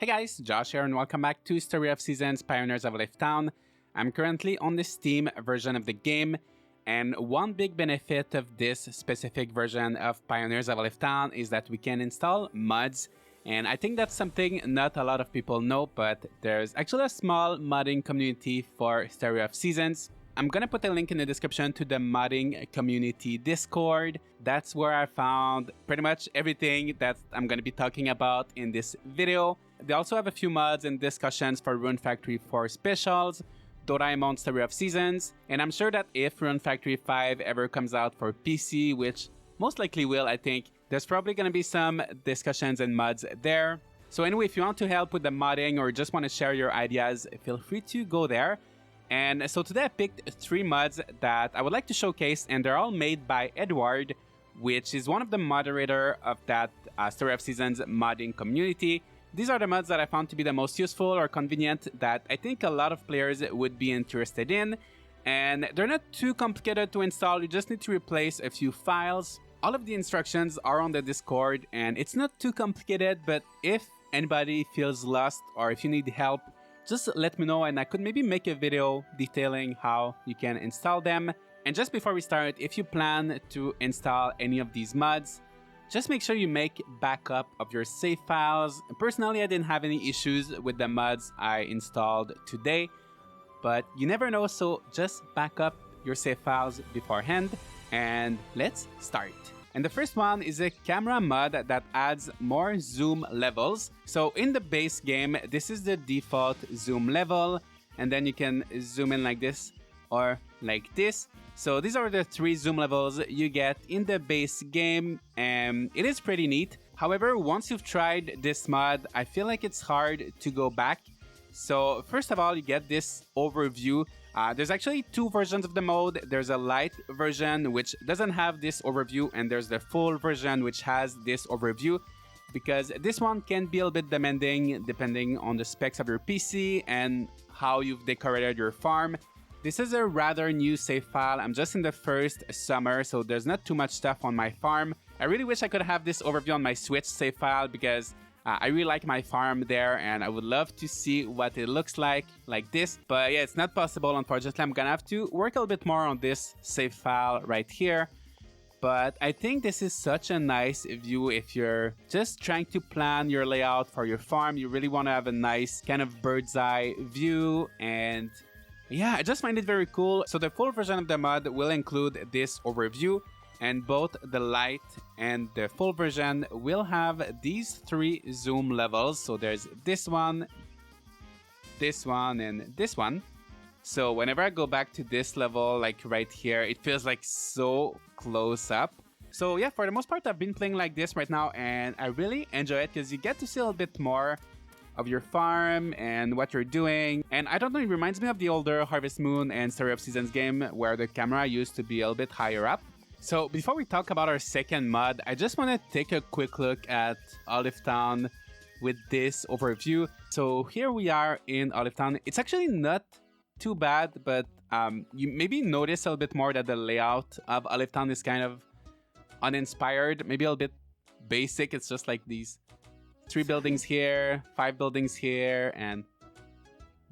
Hey guys, Josh here and welcome back to Story of Seasons Pioneers of Lifetown. I'm currently on the Steam version of the game, and one big benefit of this specific version of Pioneers of Lifetown is that we can install mods, and I think that's something not a lot of people know, but there's actually a small modding community for Story of Seasons. I'm gonna put a link in the description to the modding community Discord. That's where I found pretty much everything that I'm gonna be talking about in this video. They also have a few mods and discussions for Rune Factory 4 specials, Doraemon Story of Seasons, and I'm sure that if Rune Factory 5 ever comes out for PC, which most likely will, I think, there's probably gonna be some discussions and mods there. So anyway, if you want to help with the modding or just want to share your ideas, feel free to go there. And so today I picked 3 mods that I would like to showcase, and they're all made by Edward, which is one of the moderator of that Story of Seasons modding community. These are the mods that I found to be the most useful or convenient that I think a lot of players would be interested in. And they're not too complicated to install, you just need to replace a few files. All of the instructions are on the Discord, and it's not too complicated, but if anybody feels lost or if you need help, just let me know and I could maybe make a video detailing how you can install them. And just before we start, if you plan to install any of these mods, just make sure you make backup of your save files. Personally, I didn't have any issues with the mods I installed today, but you never know, so just back up your save files beforehand, and let's start. And the first one is a camera mod that adds more zoom levels. So in the base game, this is the default zoom level, and then you can zoom in like this or like this. So these are the 3 zoom levels you get in the base game, and it is pretty neat. However, once you've tried this mod, I feel like it's hard to go back. So first of all, you get this overview. There's actually 2 versions of the mode. There's a light version which doesn't have this overview, and there's the full version which has this overview, because this one can be a little bit demanding depending on the specs of your PC and how you've decorated your farm. This is a rather new save file. I'm just in the first summer, so there's not too much stuff on my farm. I really wish I could have this overview on my Switch save file, because I really like my farm there, and I would love to see what it looks like this. But yeah, it's not possible, unfortunately. I'm gonna have to work a little bit more on this save file right here. But I think this is such a nice view if you're just trying to plan your layout for your farm. You really want to have a nice kind of bird's eye view, and yeah, I just find it very cool. So the full version of the mod will include this overview, and both the light and the full version will have these 3 zoom levels. So there's this one, and this one. So whenever I go back to this level, like right here, it feels like so close up. So yeah, for the most part, I've been playing like this right now, and I really enjoy it because you get to see a little bit more of your farm and what you're doing. And I don't know, it reminds me of the older Harvest Moon and Story of Seasons game where the camera used to be a little bit higher up. So before we talk about our second mod, I just want to take a quick look at Olive Town with this overview. So here we are in Olive Town. It's actually not too bad, but you maybe notice a little bit more that the layout of Olive Town is kind of uninspired, maybe a little bit basic. It's just like these 3 buildings here, 5 buildings here, and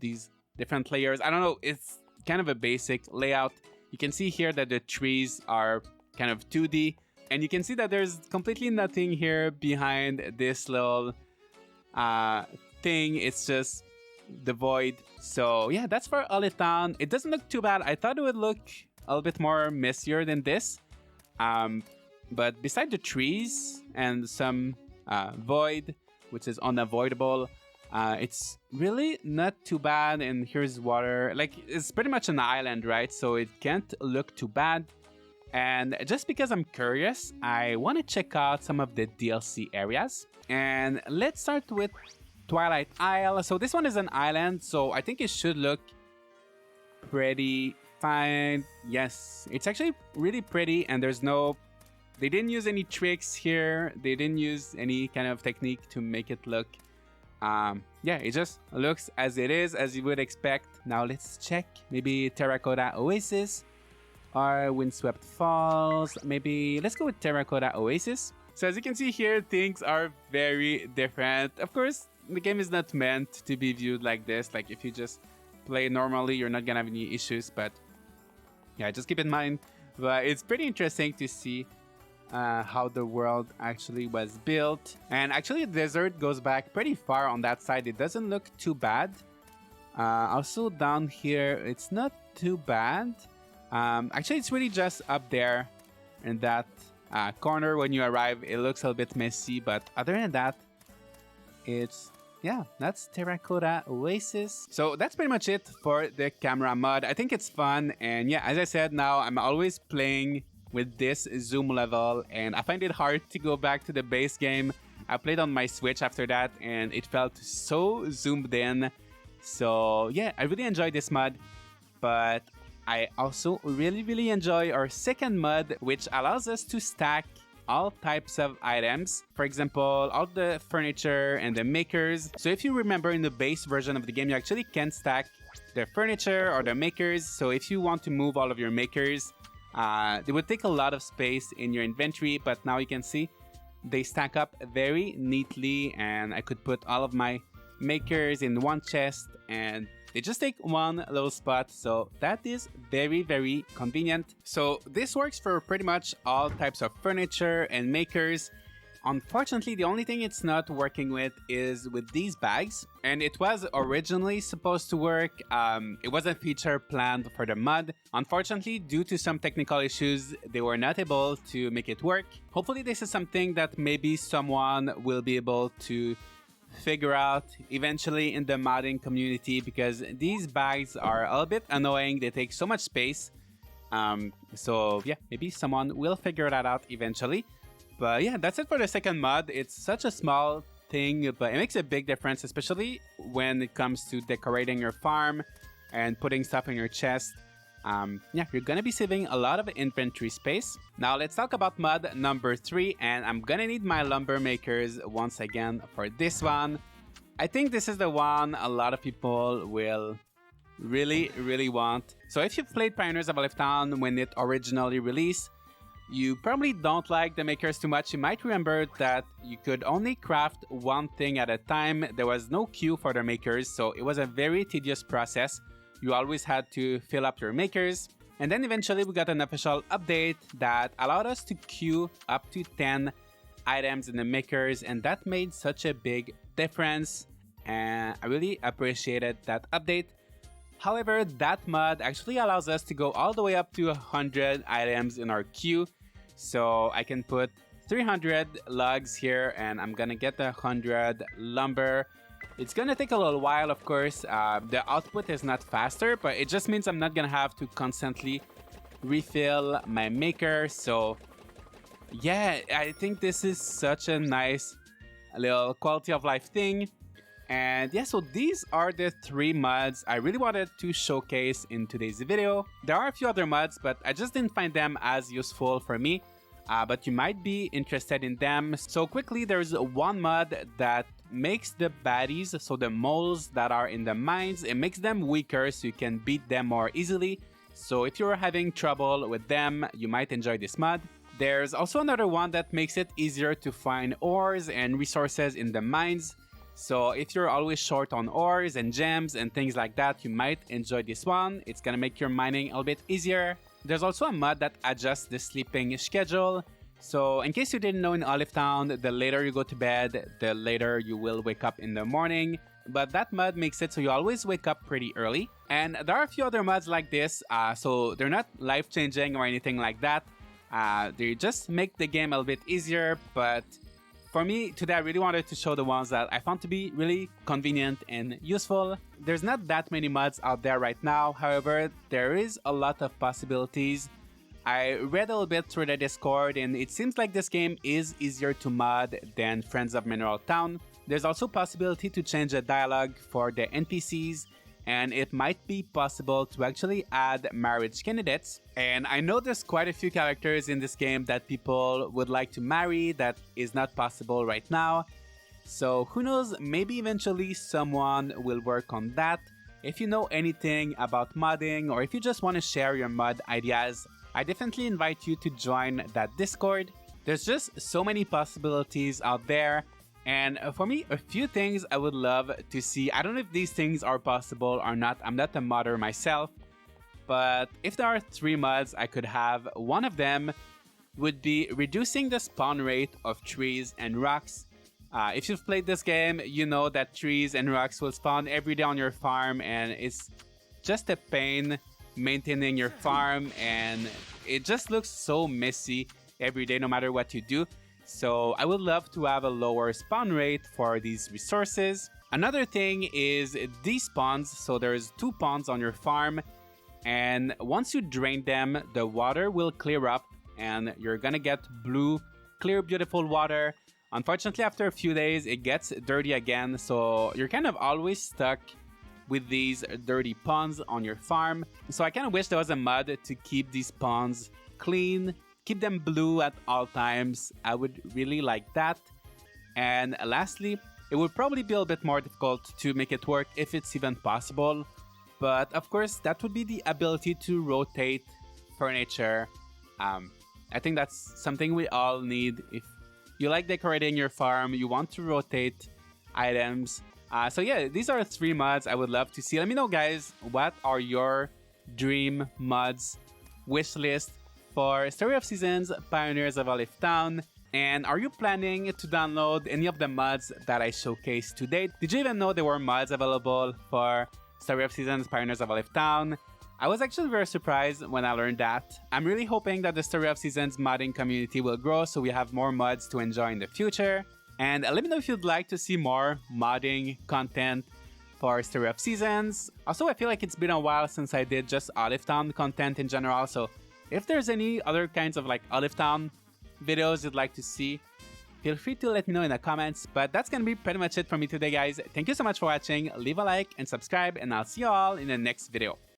these different layers. I don't know, it's kind of a basic layout. You can see here that the trees are kind of 2D, and you can see that there's completely nothing here behind this little thing. It's just the void. So yeah, that's for Olive Town. It doesn't look too bad. I thought it would look a little bit more messier than this, but beside the trees and some void, which is unavoidable, it's really not too bad. And here's water. Like, it's pretty much an island, right? So it can't look too bad. And just because I'm curious, I want to check out some of the DLC areas. And let's start with Twilight Isle. So this one is an island, so I think it should look pretty fine. Yes, it's actually really pretty, and they didn't use any tricks here. They didn't use any kind of technique to make it look yeah, it just looks as it is, as you would expect. Now let's check maybe Terracotta Oasis or Windswept Falls. Maybe let's go with Terracotta Oasis. So as you can see here, things are very different. Of course, the game is not meant to be viewed like this. Like if you just play normally, you're not gonna have any issues. But yeah, just keep in mind. But it's pretty interesting to see how the world actually was built. And actually, the desert goes back pretty far on that side. It doesn't look too bad. Also down here, it's not too bad. Actually, it's really just up there in that corner when you arrive. It looks a little bit messy, but other than that, it's, yeah, that's Terracotta Oasis. So that's pretty much it for the camera mod. I think it's fun, and yeah, as I said, now I'm always playing with this zoom level, and I find it hard to go back to the base game. I played on my Switch after that, and it felt so zoomed in. So yeah, I really enjoyed this mod, but I also really enjoy our second mod, which allows us to stack all types of items. For example, all the furniture and the makers. So if you remember, in the base version of the game, you actually can stack the furniture or the makers. So if you want to move all of your makers, they would take a lot of space in your inventory, but now you can see they stack up very neatly, and I could put all of my makers in one chest and they just take one little spot. So that is very convenient. So this works for pretty much all types of furniture and makers. Unfortunately, the only thing it's not working with is with these bags, and it was originally supposed to work. It was a feature planned for the mod. Unfortunately, due to some technical issues, they were not able to make it work. Hopefully this is something that maybe someone will be able to figure out eventually in the modding community, because these bags are a little bit annoying. They take so much space. So yeah, maybe someone will figure that out eventually. But yeah, that's it for the second mod. It's such a small thing, but it makes a big difference, especially when it comes to decorating your farm and putting stuff in your chest. Yeah, you're gonna be saving a lot of inventory space. Now let's talk about mod number 3, and I'm gonna need my lumber makers once again for this one. I think this is the one a lot of people will really want. So if you've played Pioneers of a Lifetime when it originally released, you probably don't like the makers too much. You might remember that you could only craft one thing at a time. There was no queue for the makers, so it was a very tedious process. You always had to fill up your makers. And then eventually we got an official update that allowed us to queue up to 10 items in the makers, and that made such a big difference, and I really appreciated that update. However, that mod actually allows us to go all the way up to 100 items in our queue. So I can put 300 logs here, and I'm gonna get the 100 lumber. It's gonna take a little while, of course. The output is not faster, but it just means I'm not gonna have to constantly refill my maker. So yeah, I think this is such a nice little quality of life thing. And yeah, so these are the 3 mods I really wanted to showcase in today's video. There are a few other mods, but I just didn't find them as useful for me. But you might be interested in them. So quickly, there's one mod that makes the baddies, so the moles that are in the mines, it makes them weaker so you can beat them more easily. So if you're having trouble with them, you might enjoy this mod. There's also another one that makes it easier to find ores and resources in the mines. So if you're always short on ores and gems and things like that, you might enjoy this one. It's gonna make your mining a little bit easier. There's also a mod that adjusts the sleeping schedule. So in case you didn't know, in Olive Town, the later you go to bed, the later you will wake up in the morning. But that mod makes it so you always wake up pretty early. And there are a few other mods like this, so they're not life-changing or anything like that. They just make the game a little bit easier, but for me, today I really wanted to show the ones that I found to be really convenient and useful. There's not that many mods out there right now, however, there is a lot of possibilities. I read a little bit through the Discord, and it seems like this game is easier to mod than Friends of Mineral Town. There's also possibility to change the dialogue for the NPCs, and it might be possible to actually add marriage candidates. And I know there's quite a few characters in this game that people would like to marry that is not possible right now. So who knows, maybe eventually someone will work on that. If you know anything about modding, or if you just want to share your mod ideas, I definitely invite you to join that Discord. There's just so many possibilities out there, And for me, a few things I would love to see. I don't know if these things are possible or not. I'm not a modder myself, but if there are 3 mods I could have, one of them would be reducing the spawn rate of trees and rocks. If you've played this game, you know that trees and rocks will spawn every day on your farm, and it's just a pain maintaining your farm, and it just looks so messy every day no matter what you do. So I would love to have a lower spawn rate for these resources. Another thing is these ponds. So there's 2 ponds on your farm, and once you drain them, the water will clear up and you're gonna get blue, clear, beautiful water. Unfortunately, after a few days, it gets dirty again, so you're kind of always stuck with these dirty ponds on your farm. So I kind of wish there was a mod to keep these ponds clean, keep them blue at all times. I would really like that. And lastly, it would probably be a bit more difficult to make it work if it's even possible. But of course, that would be the ability to rotate furniture. I think that's something we all need. If you like decorating your farm, you want to rotate items. So yeah, these are 3 mods I would love to see. Let me know, guys, what are your dream mods wish list for Story of Seasons, Pioneers of Olive Town? And are you planning to download any of the mods that I showcased today? Did you even know there were mods available for Story of Seasons, Pioneers of Olive Town? I was actually very surprised when I learned that. I'm really hoping that the Story of Seasons modding community will grow so we have more mods to enjoy in the future. And let me know if you'd like to see more modding content for Story of Seasons. Also, I feel like it's been a while since I did just Olive Town content in general, so if there's any other kinds of like Olive Town videos you'd like to see, feel free to let me know in the comments. But that's gonna be pretty much it for me today, guys. Thank you so much for watching. Leave a like and subscribe, and I'll see you all in the next video.